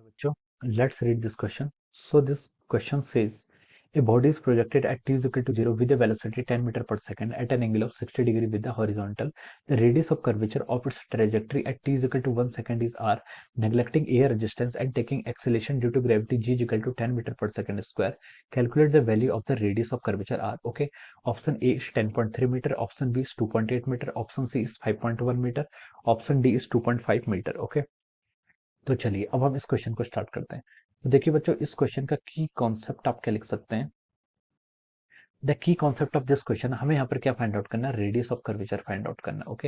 बच्चों, let's read this question. So this question says a body is projected at t is equal to 0 with a velocity 10 meter per second at an angle of 60 degree with the horizontal. The radius of curvature of its trajectory at t is equal to 1 second is r. Neglecting air resistance and taking acceleration due to gravity g is equal to 10 meter per second square. Calculate the value of the radius of curvature r. Okay. Option A is 10.3 meter. Option B is 2.8 meter. Option C is 5.1 meter. Option D is 2.5 meter. Okay. तो चलिए अब हम इस question को start करते हैं। तो देखिए बच्चों, इस क्वेश्चन का की कॉन्सेप्ट आप क्या लिख सकते हैं। The key concept of this question, हमें यहाँ पर क्या फाइंड आउट करना है, radius of curvature find out करना है। ओके,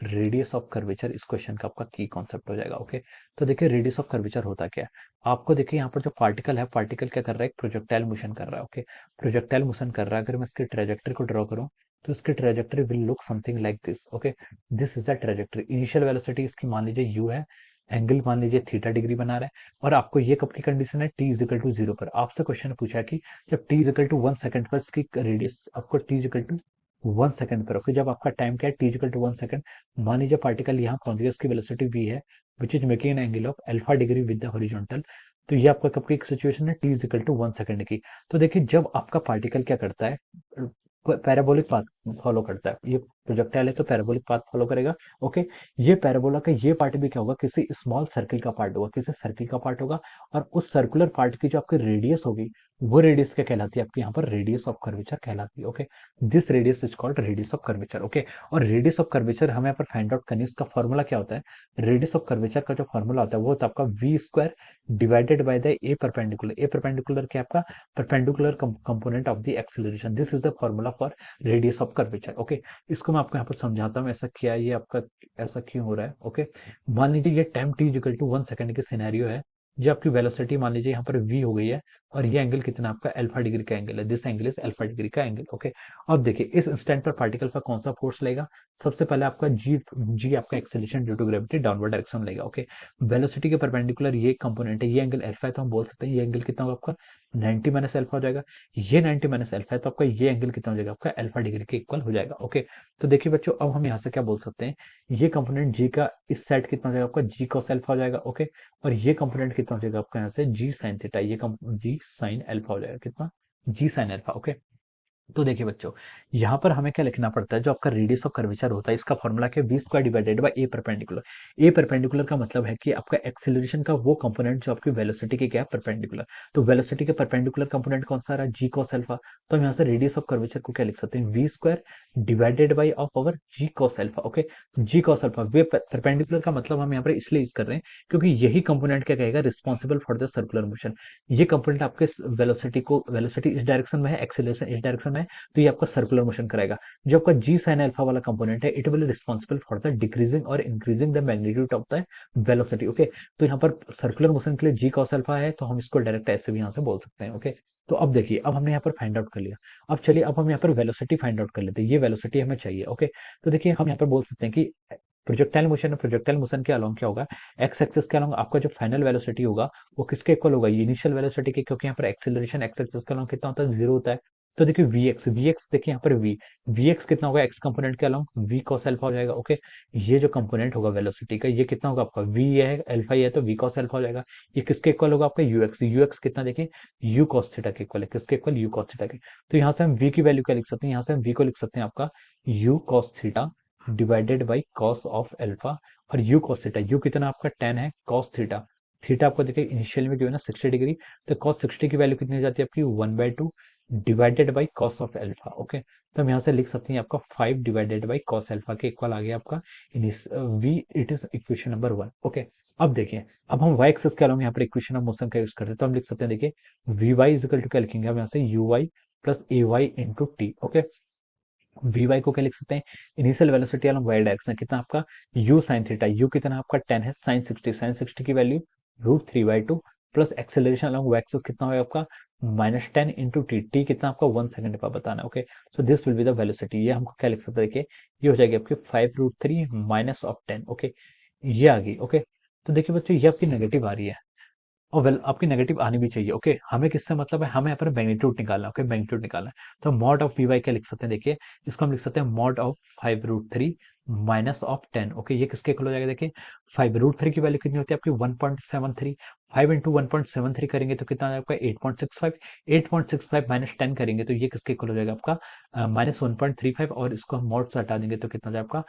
रेडियस ऑफ कर्वेचर इस क्वेश्चन का आपका की कॉन्सेप्ट हो जाएगा। ओके, तो देखिए रेडियस ऑफ कर्वेचर होता क्या है, आपको देखिए यहाँ पर जो पार्टिकल है, पार्टिकल क्या कर रहा है, एक प्रोजेक्टाइल मोशन कर रहा है। ओके, प्रोजेक्टाइल मोशन कर रहा है। अगर मैं इसकी ट्रेजेक्टरी को ड्रॉ करूँ तो इसकी trajectory will look something like this. Okay, this is the trajectory. Initial velocity इसकी मान लीजिए यू है, एंगल मान लीजिए थीटा डिग्री बना रहा है, और आपको ये कब की कंडीशन है, T is equal to zero पर। आपसे क्वेश्चन पूछा है कि जब टी इजिकल टू 1 सेकंड पर इसकी रेडियस आपको टी इजिकल टू 1 सेकंड पर, ओके, जब आपका टाइम क्या है, टी इजिकल टू 1 सेकंड, मान लीजिए पार्टिकल यहाँ पहुंच गया, इसकी वेलोसिटी वी है, which is making an angle of alpha degree with the horizontal. तो ये आपका कब की सिचुएशन है, टी इजिकल टू 1 सेकंड की। तो देखिए जब आपका पार्टिकल क्या करता है, पैराबोलिक पाथ फॉलो करता है, ये प्रोजेक्टाइल है तो पैराबोलिक पाथ फॉलो करेगा। ओके, ये पैराबोला का ये पार्ट भी क्या होगा, किसी स्मॉल सर्किल का पार्ट होगा, किसी सर्किल का पार्ट होगा, और उस सर्कुलर पार्ट की जो आपकी रेडियस होगी, वो रेडियस क्या कहलाती है, आपकी यहाँ पर रेडियस ऑफ कर्वेचर कहलाती है। Okay, this radius is called radius of curvature. Okay, और रेडियस ऑफ कर्वेचर हमें यहाँ पर फाइंड आउट करनी है, उसका फॉर्मूला क्या होता है, रेडियस ऑफ कर्वेचर का जो फॉर्मूला होता है वो होता है आपका V square divided by the A perpendicular. A perpendicular क्या आपका, perpendicular component of the acceleration. This is the formula for radius of curvature. Okay, इसको मैं आपको यहाँ पर समझाता हूँ ऐसा क्या है, ये आपका ऐसा क्यों हो रहा है। ओके, मान लीजिए ये time T equal to 1 second की सिनेरियो है, जो आपकी वेलोसिटी मान लीजिए यहाँ पर v हो गई है, और ये एंगल कितना आपका अल्फा डिग्री का एंगल है, this angle is alpha degree का एंगल। ओके, अब देखिए इस इंस्टेंट पर पार्टिकल पर कौन सा फोर्स लगेगा, सबसे पहले आपका जी आपका acceleration due to gravity downward direction लगेगा। ओके, वेलोसिटी के परपेंडिकुलर ये कंपोनेंट है, ये एंगल अल्फा है, तो हम बोल सकते हैं ये एंगल कितना होगा आपका 90 माइनस अल्फा हो जाएगा। ये 90 माइनस अल्फा है तो आपका ये एंगल कितना हो जाएगा, आपका अल्फा डिग्री के इक्वल हो जाएगा। ओके, तो देखिए बच्चों, अब हम यहाँ से क्या बोल सकते हैं, ये कंपोनेंट जी का इस साइड कितना हो जाएगा, आपका जी कॉस अल्फा हो जाएगा। ओके, और ये कंपोनेंट कितना हो जाएगा आपका यहाँ से जी साइन थीटा, ये जी साइन अल्फा हो जाएगा, कितना, जी साइन अल्फा। ओके, तो देखिए बच्चों, यहाँ पर हमें क्या लिखना पड़ता है, जो आपका रेडियस ऑफ कर्वेचर होता है, इसका फॉर्मूला क्या है, V square divided by A perpendicular. A perpendicular का मतलब है कि आपका एक्सेलरेशन का वो कंपोनेंट जो आपकी वेलोसिटी के क्या है, परपेंडिकुलर। तो वेलोसिटी के परपेंडिकुलर कंपोनेंट कौन सा रहा, जी कॉस अल्फा। तो हम यहाँ से रेडियस ऑफ कर्वेचर को क्या लिख सकते हैं, V square divided by of over g cos alpha. Okay, g cos alpha, V perpendicular का मतलब हम यहाँ पर इसलिए यूज कर रहे हैं क्योंकि यही कंपोनेंट क्या कहेगा, responsible for the circular motion. ये कंपोनेंट आपके वेलोसिटी इस डायरेक्शन में है, एक्सेलरेशन इस डायरेक्शन में है, तो ये आपका सर्कुलर मोशन कराएगा। जो आपका जी साइन अल्फा वाला कंपोनेंट है, it will responsible for the decreasing और increasing the magnitude of the velocity. Okay, तो यहाँ पर सर्कुलर मोशन के लिए जी कॉस अल्फा है, तो हम इसको डायरेक्ट ऐसे भी यहाँ से बोल सकते हैं। ओके, तो अब देखिए, अब हमने यहाँ पर फाइंड आउट कर लिया। अब चलिए, अब हम यहाँ पर वेलोसिटी फाइंड आउट कर लेते हैं, ये वेलोसिटी हमें चाहिए। ओके, तो देखिए हम यहाँ पर बोल सकते हैं कि प्रोजेक्टाइल मोशन के अलोंग क्या होगा, एक्स एक्सिस के अलोंग आपका जो फाइनल वेलोसिटी होगा वो किसके इक्वल होगा, इनिशियल वेलोसिटी के, क्योंकि यहाँ पर एक्सेलरेशन एक्स एक्सिस के अलोंग कितना होता है, जीरो होता है। तो देखिए वी एक्स देखिए यहाँ पर वी एक्स कितना होगा, एक्स कंपोनेंट के अलोंग वी कॉस अल्फा हो जाएगा। ओके, ये जो कंपोनेंट होगा वेलोसिटी का, ये कितना होगा आपका, वी है अल्फा ही है, तो वी कॉस अल्फा हो जाएगा। ये किसके इक्वल होगा, आपका यूएक्स कितना, देखिए यू कॉस थीटा के इक्वल है, किसके इक्वल, यू कॉस थीटा के। तो यहाँ से हम वी की वैल्यू क्या लिख सकते हैं, यहाँ से हम वी को लिख सकते हैं आपका you cos theta divided by cos of alpha, और यू कॉस थीटा, यू कितना आपका 10 है, कॉस थीटा, थीटा आपको देखिए इनिशियल में जो है ना 60 डिग्री, तो कॉस 60 की वैल्यू कितनी हो जाती है आपकी 1/2 divided by cos of alpha. Okay, तो हम यहाँ से लिख सकते हैं आपका 5 डिवाइडेड बाई कॉस अल्फा के इक्वल आ गया आपका V, it is equation number 1। Okay, अब देखिए, अब हम वाई एक्सिस के अलोंग यहाँ पर इक्वेशन ऑफ मोशन का यूज करते हैं, तो हम लिख सकते हैं, देखिए V Y is equal to क्या लिखेंगे, हम यहाँ से U Y plus A Y into T. Okay, V Y को क्या लिख सकते हैं, initial velocity along Y direction कितना आपका यू साइन थीटा, यू कितना आपका 10 है, साइन 60 की value √3/2 plus acceleration along Y axis कितना होगा आपका -10 इंटू टी, टी कितना आपका 1 सेकंड का बताना है। ओके, तो this will be the velocity, ये हमको क्या लिख सकते हैं, देखिए ये हो जाएगी आपकी 5√3 माइनस ऑफ 10। ओके, ये आ गई। ओके, तो देखिए बच्चों, ये आपकी नेगेटिव आ रही है, और वेल आपकी नेगेटिव आनी भी चाहिए। ओके, हमें किससे मतलब है, हमें यहाँ पर मैग्नीट्यूड निकालना है। ओके, मैग्नीट्यूड निकालना है, तो मॉड ऑफ वी वाई क्या लिख सकते हैं, देखिए इसको हम लिख सकते हैं mod of 5√3 minus of 10। Okay, ये किसके इक्वल हो जाएगा, देखिए 5√3 की वैल्यू कितनी होती है आपकी 1.73, 5 इंटू 1.73 करेंगे तो कितना आ जाएगा आपका 8.65। 8.65 माइनस 10 करेंगे तो ये किसके इक्वल हो जाएगा आपका माइनस 1.35, और इसको हम मॉड से हटा देंगे तो कितना आ जाएगा आपका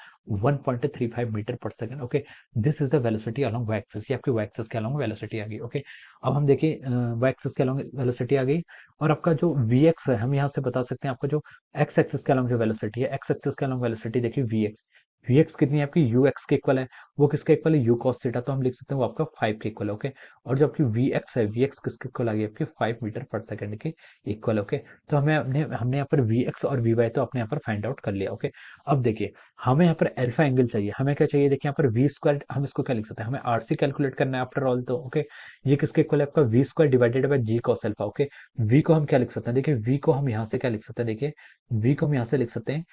1.35 मीटर पर second. Okay, this is the velocity along Y axis. ये आपकी वाई एक्सिस के अलोंग वेलोसिटी आ गई। ओके, अब हम देखिए वाई एक्सिस के अलोंग वेलोसिटी आ गई, और आपका जो वी एक्स है हम यहाँ से बता सकते हैं आपका जो एक्स एक्सिस के अलोंग जो वेलोसिटी है, एक्स एक्सिस के अलोंग वेलोसिटी देखिए वी एक्स। वी एक्स कितनी है आपकी यू एक्स के इक्वल है, वो किसके इक्वल है यू कॉस थीटा, तो हम लिख सकते हैं वो आपका 5 के इक्वल है। ओके, और जो आपकी वी एक्स है, वी एक्स किसके इक्वल आ गई आपकी 5 मीटर पर सेकंड के इक्वल। ओके, तो हमने यहाँ पर वी एक्स और वी वाई तो अपने यहाँ पर फाइंड आउट कर लिया। ओके, अब देखिए हमें यहाँ पर अल्फा एंगल चाहिए, हमें क्या चाहिए देखिए यहाँ पर वी स्क्वायर, हम इसको क्या लिख सकते हैं, हमें आरसी कैलकुलेट करना है आफ्टर ऑल। तो ओके, ये किसके इक्वल है आपका V square divided by g cos alpha. Okay, V को हम क्या लिख सकते हैं, देखिए वी को हम यहाँ से क्या लिख सकते हैं, देखिए वी को हम यहाँ से लिख सकते हैं,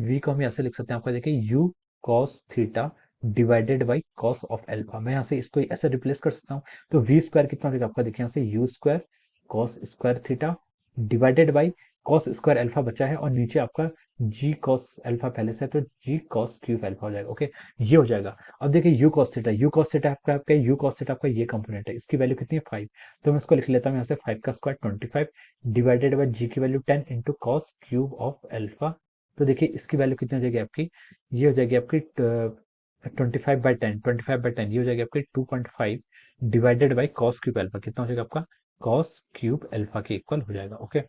वी को हम यहाँ से लिख सकते हैं आपका देखिए you cos theta divided by cos of alpha. मैं यहाँ से इसको ऐसे रिप्लेस कर सकता हूँ, तो वी स्क्वायर कितना हो जाएगा आपका देखिए यहाँ से you square cos square theta divided by cos square alpha बचा है, और नीचे आपका जी कॉस अल्फा पहले से है तो जी कॉस क्यूब अल्फा हो जाएगा। ओके, ये हो जाएगा। अब देखिए यू कॉस थीटा आपका यू कॉस थीटा आपका ये कंपोनेंट है, इसकी वैल्यू कितनी है 5, तो मैं इसको लिख लेता हूँ यहाँ से 5 का स्क्वायर 25 डिवाइडेड बाई जी की value 10 into cos cube of alpha. तो देखिए इसकी वैल्यू कितनी हो जाएगी आपकी, ये हो जाएगी आपकी 25/10 ये हो जाएगी आपकी 2.5 divided by cos cube alpha, कितना हो जाएगा आपका कॉस क्यूब अल्फा के इक्वल हो जाएगा। ओके,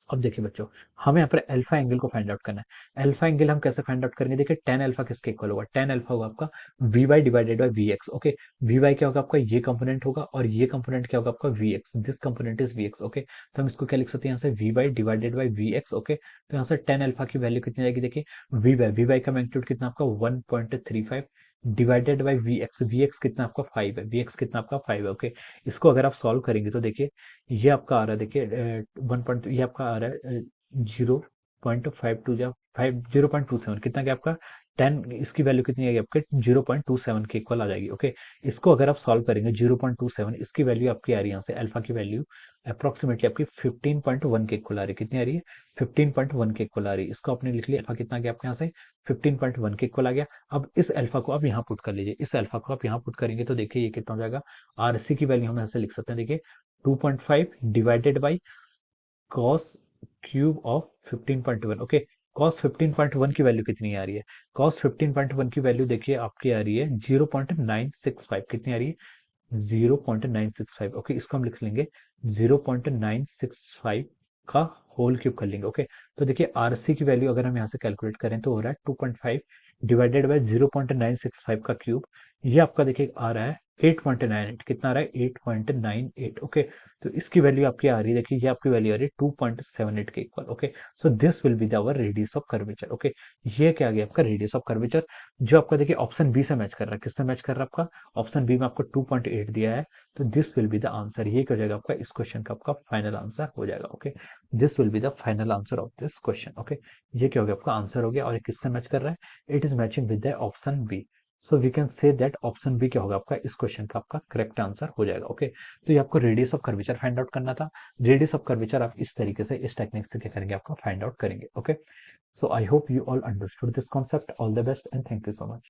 अब देखिए बच्चों, हमें यहाँ पर अल्फा एंगल को फाइंड आउट करना है। अल्फा एंगल हम कैसे फाइंड आउट करेंगे, देखिए टेन अल्फा किसके इक्वल होगा, टेन अल्फा होगा आपका V Y divided by V X. Okay, V Y क्या होगा आपका ये कंपोनेंट होगा, और ये कंपोनेंट क्या होगा आपका V X, this component is V X. Okay, तो हम इसको क्या लिख सकते हैं यहाँ से V Y divided by V X. Okay, तो यहाँ से टेन अल्फा की वैल्यू कितनी आएगी, देखिए वी वाई का मैग्नीट्यूड कितना आपका 1.35 डिवाइडेड बाई वी एक्स कितना आपका 5 है, वी एक्स कितना आपका 5 है। ओके, इसको अगर आप सॉल्व करेंगे तो देखिए ये आपका आ रहा है, देखिए 1. ये आपका आ रहा है 0.52 या 0.27, कितना क्या आपका 10, इसकी वैल्यू कितनी आएगी आपके 0.27 के इक्वल आ जाएगी। ओके, इसको अगर आप सॉल्व करेंगे 0.27, इसकी वैल्यू आपकी आ रही है यहाँ से अल्फा की वैल्यू अप्रोक्सीमेटली आपकी 15.1 के इक्वल आ रही है, कितनी आ रही है 15.1 के इक्वल आ रही है। इसको आपने लिख लिया, अल्फा कितना गया आपके यहाँ से 15.1 के इक्वल आ गया। अब इस अल्फा को आप यहाँ पुट कर लीजिए, इस अल्फा को आप यहाँ पुट करेंगे तो देखिए ये कितना हो जाएगा, आर सी की वैल्यू हम ऐसे लिख सकते हैं, देखिए 2.5 divided by cos cube of 15.1। Okay, cos 15.1 की वैल्यू कितनी आ रही है, कॉस 15.1 की वैल्यू देखिए आपकी आ रही है 0.965, कितनी आ रही है 0.965। ओके, इसको हम लिख लेंगे 0.965 का होल क्यूब कर लेंगे। ओके, तो देखिए आरसी की वैल्यू अगर हम यहाँ से कैलकुलेट करें तो हो रहा है 2.5 डिवाइडेड बाय 0.965 का क्यूब, ये आपका देखिए आ रहा है 8.98, कितना आ रहा है 8.98। ओके, तो इसकी वैल्यू आपकी आ रही है, देखिए ये आपकी वैल्यू आ रही है 2.78 के equal. Okay, so this will be the our radius of curvature. Okay, ये क्या आ गया आपका रेडियस ऑफ कर्वेचर, जो आपका देखिए ऑप्शन बी से मैच कर रहा है, किससे मैच कर रहा है आपका ऑप्शन बी में आपको 2.8 दिया है, तो this will be the answer, ये क्या हो जाएगा आपका इस क्वेश्चन का आपका फाइनल आंसर हो जाएगा। Okay, this will be the final answer of this question. Okay, ये क्या हो गया आपका आंसर हो गया, और ये किससे मैच कर रहा है, it is matching with the option B. So we can say that option B क्या होगा आपका इस क्वेश्चन का आपका करेक्ट आंसर हो जाएगा। ओके, तो ये आपको radius of curvature find out करना था। रेडियस ऑफ कर्वेचर आप इस तरीके से इस टेक्निक से क्या करेंगे आपका फाइंड आउट करेंगे। Okay, so I hope you all understood this concept, all the best and thank you so much.